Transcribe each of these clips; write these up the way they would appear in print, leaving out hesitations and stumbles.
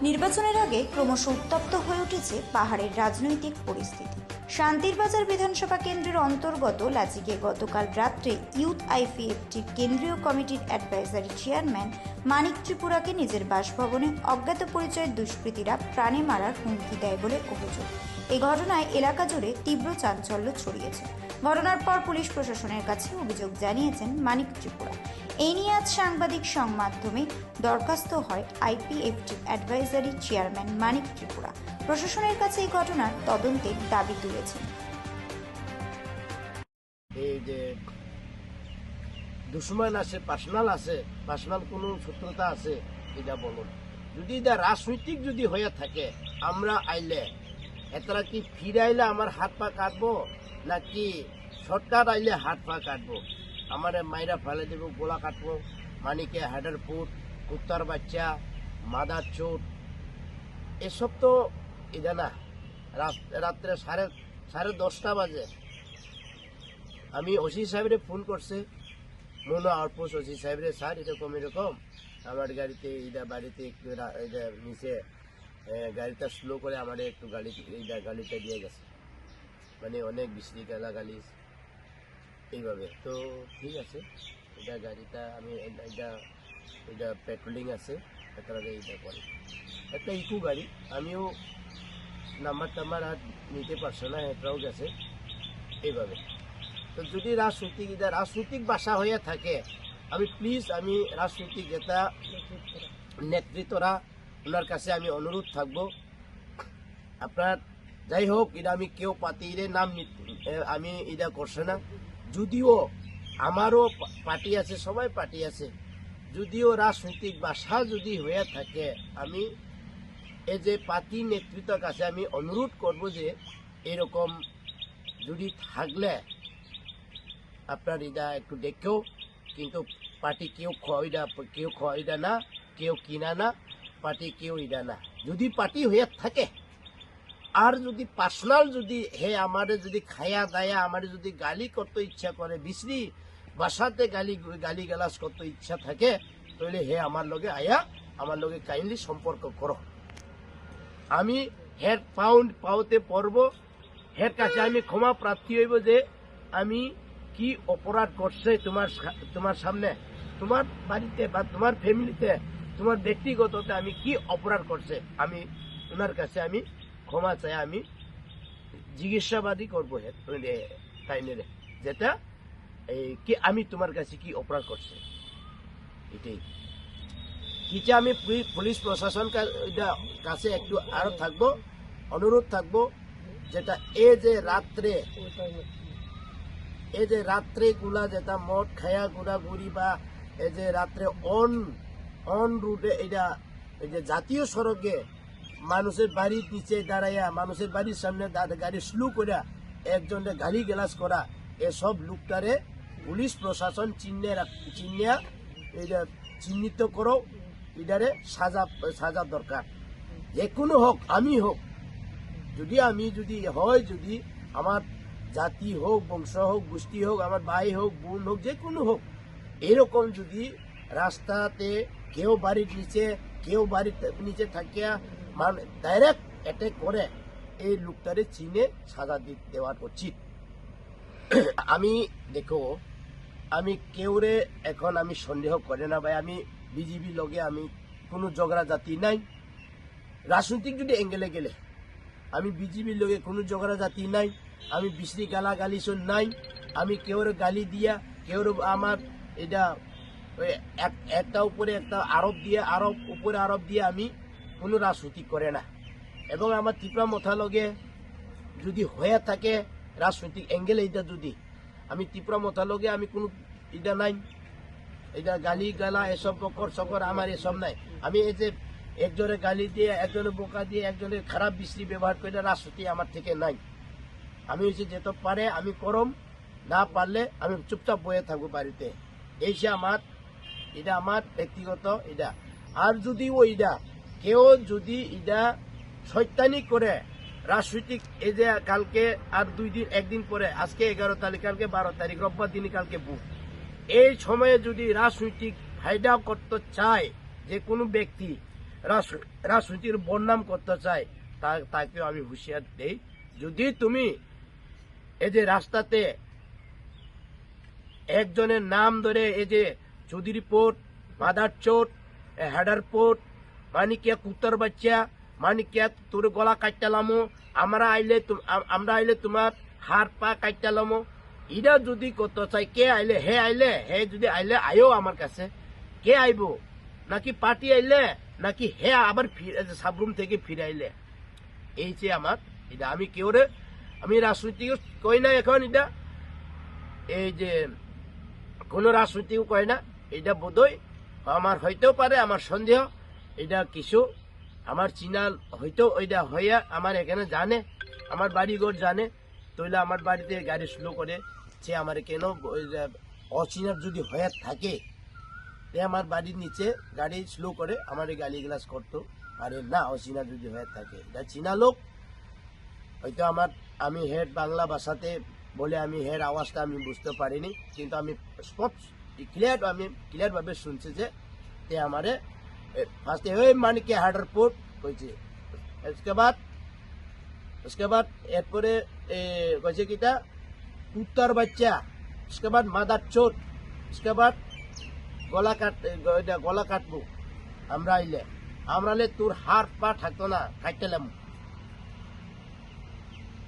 নির্বাচনের আগে ক্রমশ উত্তপ্ত হয়ে উঠেছে পাহাড়ের রাজনৈতিক পরিস্থিতি। শান্তিরবাজার বিধানসভা কেন্দ্রের অন্তর্গত লাচিকে গতকাল রাত্রে ইউথ আইপিএফটির কেন্দ্রীয় কমিটির অ্যাডভাইজারি চেয়ারম্যান মানিক ত্রিপুরাকে নিজের বাসভবনে অজ্ঞাত পরিচয়ের দুষ্কৃতীরা প্রাণে মারার হুমকি দেয় বলে অভিযোগ। এই ঘটনায় এলাকা জুড়ে তীব্র চাঞ্চল্য ছড়িয়েছে। ঘটনার পর পুলিশ প্রশাসনের কাছে অভিযোগ জানিয়েছেন মানিক ত্রিপুরা। এই নিয়ে আজ সাংবাদিক সংবাদমাধ্যমে দরখাস্ত হয় আইপিএফটি অ্যাডভাইজারি চেয়ারম্যান মানিক ত্রিপুরা। প্রশাসনের কাছে এই ঘটনার তদন্তের দাবি তুলেছেন। এই যে দুশ্মন আছে, পার্সোনাল কোনো শত্রুতা আছে, এটা বলুন। যদি এটা রাজনৈতিক যদি হয়ে থাকে, আমরা আইলে এতরা কি ফিরে আইলে আমার হাত পা কাটবো, নাকি সরকার আইলে হাত পা কাটবো? আমার মাইরা ফেলে দেবো, গোলা কাটবো। মানিকে হাডার ফুট, কুত্তার বাচ্চা, মাদার চোট, এসব তো এটা না। রাত্রে সাড়ে 10টা বাজে আমি ওসি সাহেবরে ফোন করছে, মনো আউটপোস্ট ওসি সাহেবরে, স্যার এরকম আমার গাড়িতে এটা বাড়িতে একটু এটা নিচে গাড়িটা স্লো করে আমার একটু গাড়িটা দিয়ে গেছে, মানে অনেক বিশ্রী গালি এইভাবে। তো ঠিক আছে, এটা গাড়িটা আমি এটা পেট্রোলিং আছে, এটা করে একটা ইকো গাড়ি, আমিও নাম্বার আর নিতে পারছে না, এটাও গেছে এইভাবে। তো যদি রাজনৈতিক ভাষা হয়ে থাকে, আমি রাজনৈতিক যেটা নেতৃত্বরা ওনার কাছে আমি অনুরোধ থাকবো, আপনার যাই হোক, এটা আমি কেউ পার্টির নাম আমি এটা করছে না। যদিও আমারও পার্টি আছে, সবাই পার্টি আছে, যদিও রাজনৈতিক ভাষা যদি হয়ে থাকে, আমি এই যে পার্টি নেতৃত্বের কাছে আমি অনুরোধ করব যে এরকম যদি থাকলে আপনার এটা একটু দেখেও, কিন্তু পার্টি কেউ খয়দা না, কেউ কিনা না, পার্টি কেউ ইডা না। যদি পার্টি হয়ে থাকে, আর যদি পার্সোনাল যদি আমাদের যদি খায়া দায়া আমাদের যদি গালি করতে ইচ্ছা করে, বিশ্রী ভাষাতে গালি গালাজ করতে ইচ্ছা থাকে, তাহলে আমার লগে আয়া আমার লগে কাইন্ডলি সম্পর্ক করো। আমি পাওতে পড়ব, কাছে আমি ক্ষমা প্রার্থী হইব যে আমি কি অপরাধ করছে তোমার সামনে, তোমার বাড়িতে বা তোমার ফ্যামিলিতে, তোমার ব্যক্তিগততে আমি কি অপরাধ করছে, আমি ওনার কাছে আমি ক্ষমা চাই, আমি জিজ্ঞাসাবাদী করবো টাইমে, যেটা কি আমি তোমার কাছে কি অপরাধ করছে, এটাই কিচে আমি পুলিশ প্রশাসন কাছে একটু আরো থাকবো, অনুরোধ থাকবো, যেটা এই যে রাত্রে গুলা যেটা মদ খায়া ঘোরাঘুরি, বা এই যে রাত্রে অন রুটে এটা এই যে জাতীয় সড়কে মানুষের বাড়ির নিচে দাঁড়াইয়া, মানুষের বাড়ির সামনে গাড়ি স্লো করে একজনের গালি গেলাস করা, এসব লোকটারে পুলিশ প্রশাসন চিহ্নিত করো, এটারে সাজা দরকার। যে কোনো হোক, আমি হোক, যদি আমার জাতি হোক, বংশ হোক, গোষ্ঠী হোক, আমার ভাই হোক, বোন হোক, যে কোনো হোক, এরকম যদি রাস্তাতে কেউ বাড়ির নিচে থাকিয়া ডাইরেক্ট অ্যাটাক করে, এই লোকটারে চিনে সাজা দেওয়ার উচিত। আমি কেউরে এখন আমি সন্দেহ করে না ভাই, আমি বিজেপি লগে আমি কোনো ঝগড়া জাতি নাই। রাজনৈতিক যদি এঙ্গেলে গেলে আমি বিজেপির লগে কোনো ঝগড়া জাতি নাই, আমি বিশ্রী গালাগালি নাই, আমি কেউর গালি দিয়া, কেউর আমার এটা একটা উপরে একটা আরোপ দিয়ে আমি কোনো রাজনৈতিক করে না। এবং আমার ত্রিপুরা মথা লগে যদি হয়ে থাকে রাজনৈতিক অ্যাঙ্গেল, এটা যদি আমি ত্রিপুরা মথা লগে আমি কোনো এটা নাই, এটা গালি গালা এসব সকর আমার এসব নাই। আমি এই যে একজনের গালি দিয়ে, একজনের বোকা দিয়ে, একজনের খারাপ বিশ্রী ব্যবহার করে রাজনীতি আমার থেকে নাই। আমি হচ্ছে যেতে পারে আমি করম, না পারলে আমি চুপচাপ বয়ে থাকবো বাড়িতে। এইসে এটা আমার ব্যক্তিগত এটা। আর যদি কেউ যদি শয়তানি করে রাজনৈতিক, এই যে কালকে আর একদিন পরে, আজকে 11 তারিখ, কালকে 12 তারিখ, রোববার দিনই কালকে বুক, এই সময়ে যদি রাজনৈতিক ফায়দা করতে চায় যে কোনো ব্যক্তি, রাজনীতির বদনাম করতে চায় তাকেও আমি হুঁশিয়ার দেই, যদি তুমি এই যে রাস্তাতে একজনের নাম ধরে এই যে চৌধুরী পোর্ট, মাদার চোট, হেডার পোর্ট, মানিকিয়া কুত্তর বাচ্চা, মানিকিয়া তোর গলা কাটতালামো, আমরা আইলে তোমার হাত পা কাটতালামো, এটা যদি করতে চাই কে আইলে হে যদি আইলে আয়ো আমার কাছে, কে আইব, নাকি পার্টি আইলে, নাকি হে আবার সাবরুম থেকে ফিরে আইলে, এই যে আমার এটা আমি কেউ রে আমি রাজনীতি কই না এখন, এটা এই যে কোনো রাজনীতিও কয় না, এটা বোধহয় আমার হইতেও পারে, আমার সন্দেহ এটা কিছু আমার চিনাল হয়তো ওইটা হইয়া আমার এখানে জানে, আমার বাড়িঘর জানে, তইলে আমার বাড়িতে গাড়ি স্লো করে সে আমার কেন অচিনার যদি হয়ে থাকে আমার বাড়ির নিচে গাড়ি স্লো করে আমার গালি গ্লাস করতো পারে না, অচিনা যদি হয়ে থাকে, এটা চিনা লোক হয়তো আমি হেড বাংলা ভাষাতে বলে আমি হের আওয়াজটা আমি বুঝতে পারিনি, কিন্তু আমি ক্লিয়ার ভাবে শুনছি যে তে আমারে ফার্স্টে ওই মানিকে হার্ডার পোর্ট কইছে, उसके बाद এরপরে কইছে কিটা কুত্তার বাচ্চা, उसके बाद মাদার চোট, उसके बाद গলা কাটবো আমরা আইলে তোর হাত পা থাকতো না, কাটতেলাম।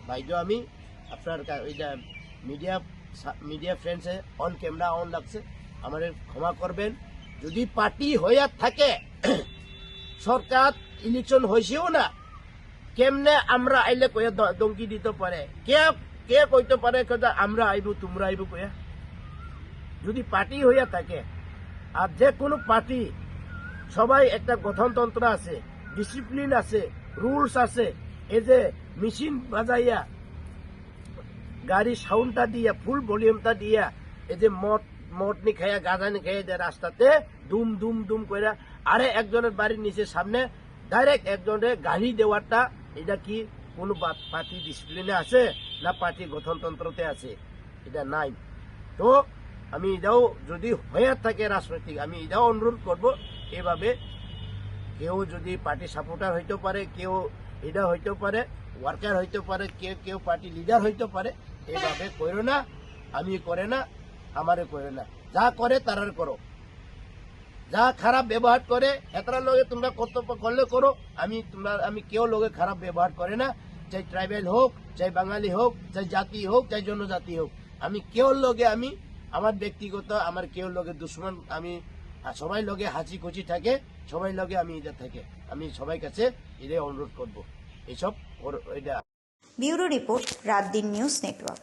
ভাইজো আমি আপনার ওইটা মিডিয়া ফ্রেন্ডসে অন ক্যামেরা অন লাগছে, আমাদের ক্ষমা করবেন, যদি পার্টি হইয়া থাকে সরকার ইলেকশন হয়েছেও না, কেমনে আমরা আইলে কইয়া দমকি দিতে পারে, কে কইতে পারে আমরা আইব তোমরা আইব কইয়া, যদি পার্টি হইয়া থাকে। আর যে কোনো পার্টি সবাই একটা গঠনতন্ত্র আছে, ডিসিপ্লিন আছে, রুলস আছে, এই যে মেশিন বাজাইয়া গাড়ি সাউন্ডটা দিয়া ফুল ভলিউমটা দিয়া এই যে মদ নি খাইয়া গাঁজা নি খাইয়া দেয় রাস্তাতে দুম দুম দুম কইরা, আরে একজনের বাড়ির নিচে সামনে ডাইরেক্ট একজনের গাড়ি দেওয়ারটা এটা কি কোনো পার্টি ডিসিপ্লিনে আছে না পার্টি গঠনতন্ত্রতে আছে? এটা নাই। তো আমি এটাও যদি হয়ে থাকে রাজনৈতিক, আমি এটাও অনুরোধ করব এভাবে কেউ যদি পার্টি সাপোর্টার হইতে পারে, কেউ এটা হইতে পারে, ওয়ার্কার হইতে পারে, কেউ পার্টি লিডার হইতে পারে, এইভাবে করো না, আমি করে না, আমারে করে না, যা করে তারার করো, যা খারাপ ব্যবহার করে এতটা লোকে তোমরা কর্তব্য করলে করো, আমি কেউ লোকে খারাপ ব্যবহার করে না, চাই ট্রাইবেল হোক, চাই বাঙালি হোক, চাই জাতি হোক, চাই জনজাতি হোক, আমি কেউ লোকে আমি আমার ব্যক্তিগত আমার কেউ লোকে দুশ্মন, আমি সবাই লোকে হাসি খুশি থাকে, সবাই লোকে আমি এটা থাকে, আমি সবাই কাছে এটাই অনুরোধ করবো এইসব এটা। ব্যুরো রিপোর্ট, রাত দিন নিউজ নেটওয়ার্ক।